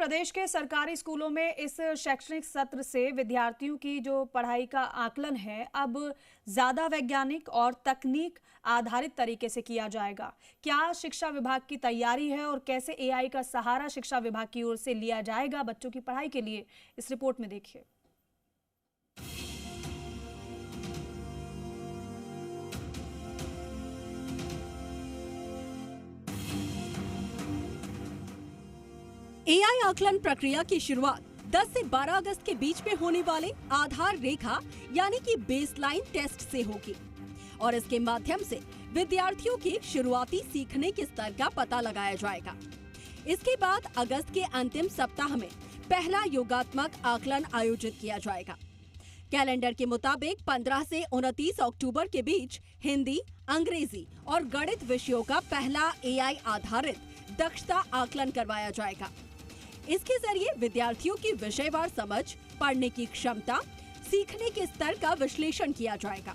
प्रदेश के सरकारी स्कूलों में इस शैक्षणिक सत्र से विद्यार्थियों की जो पढ़ाई का आकलन है अब ज्यादा वैज्ञानिक और तकनीक आधारित तरीके से किया जाएगा। क्या शिक्षा विभाग की तैयारी है और कैसे एआई का सहारा शिक्षा विभाग की ओर से लिया जाएगा बच्चों की पढ़ाई के लिए, इस रिपोर्ट में देखिए। एआई आकलन प्रक्रिया की शुरुआत 10 से 12 अगस्त के बीच में होने वाले आधार रेखा यानी कि बेसलाइन टेस्ट से होगी और इसके माध्यम से विद्यार्थियों के शुरुआती सीखने के स्तर का पता लगाया जाएगा। इसके बाद अगस्त के अंतिम सप्ताह में पहला योगात्मक आकलन आयोजित किया जाएगा। कैलेंडर के मुताबिक 15 से 29 अक्टूबर के बीच हिंदी, अंग्रेजी और गणित विषयों का पहला एआई आधारित दक्षता आकलन करवाया जाएगा। इसके जरिए विद्यार्थियों की विषयवार समझ, पढ़ने की क्षमता, सीखने के स्तर का विश्लेषण किया जाएगा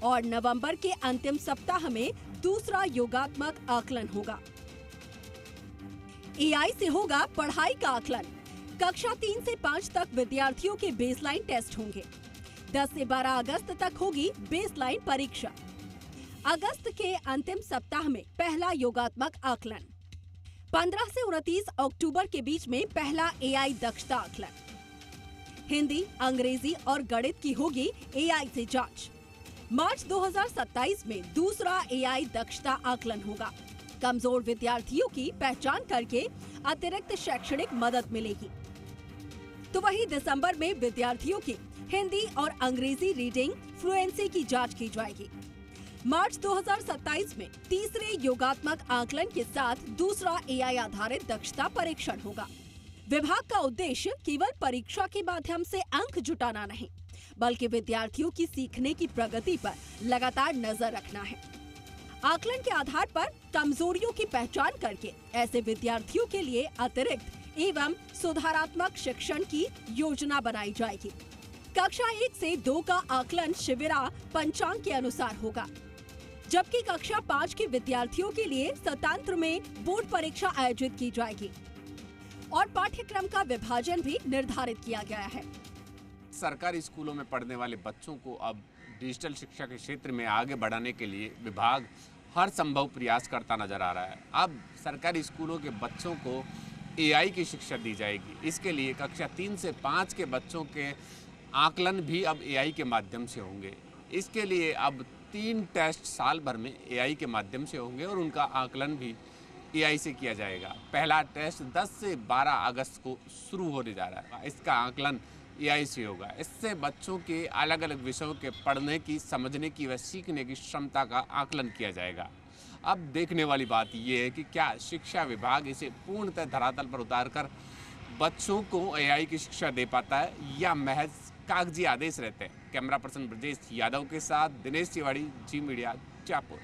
और नवंबर के अंतिम सप्ताह में दूसरा योगात्मक आकलन होगा। एआई से होगा पढ़ाई का आकलन। कक्षा 3 से 5 तक विद्यार्थियों के बेसलाइन टेस्ट होंगे। 10 से 12 अगस्त तक होगी बेसलाइन परीक्षा। अगस्त के अंतिम सप्ताह में पहला योगात्मक आकलन। 15 से 29 अक्टूबर के बीच में पहला एआई दक्षता आकलन। हिंदी, अंग्रेजी और गणित की होगी एआई से जांच। मार्च 2027 में दूसरा एआई दक्षता आकलन होगा। कमजोर विद्यार्थियों की पहचान करके अतिरिक्त शैक्षणिक मदद मिलेगी। तो वहीं दिसंबर में विद्यार्थियों की हिंदी और अंग्रेजी रीडिंग फ्लुएंसी की जांच की जाएगी। मार्च 2027 में तीसरे योगात्मक आकलन के साथ दूसरा एआई आधारित दक्षता परीक्षण होगा। विभाग का उद्देश्य केवल परीक्षा के माध्यम से अंक जुटाना नहीं, बल्कि विद्यार्थियों की सीखने की प्रगति पर लगातार नजर रखना है। आकलन के आधार पर कमजोरियों की पहचान करके ऐसे विद्यार्थियों के लिए अतिरिक्त एवं सुधारात्मक शिक्षण की योजना बनाई जाएगी। कक्षा 1 से 2 का आकलन शिविरा पंचांग के अनुसार होगा, जबकि कक्षा 5 के विद्यार्थियों के लिए स्वतंत्र में बोर्ड परीक्षा आयोजित की जाएगी और पाठ्यक्रम का विभाजन भी निर्धारित किया गया है। सरकारी स्कूलों में पढ़ने वाले बच्चों को अब डिजिटल शिक्षा के क्षेत्र में आगे बढ़ाने के लिए विभाग हर संभव प्रयास करता नजर आ रहा है। अब सरकारी स्कूलों के बच्चों को एआई की शिक्षा दी जाएगी। इसके लिए कक्षा 3 से 5 के बच्चों के आकलन भी अब एआई के माध्यम से होंगे। इसके लिए अब 3 टेस्ट साल भर में एआई के माध्यम से होंगे और उनका आकलन भी एआई से किया जाएगा। पहला टेस्ट 10 से 12 अगस्त को शुरू होने जा रहा है। इसका आकलन एआई से होगा। इससे बच्चों के अलग अलग विषयों के पढ़ने की, समझने की व सीखने की क्षमता का आकलन किया जाएगा। अब देखने वाली बात यह है कि क्या शिक्षा विभाग इसे पूर्णतः धरातल पर उतारकर बच्चों को एआई की शिक्षा दे पाता है या महज कागजी आदेश रहते हैं। कैमरा पर्सन ब्रजेश यादव के साथ दिनेश तिवारी, जी मीडिया, जयपुर।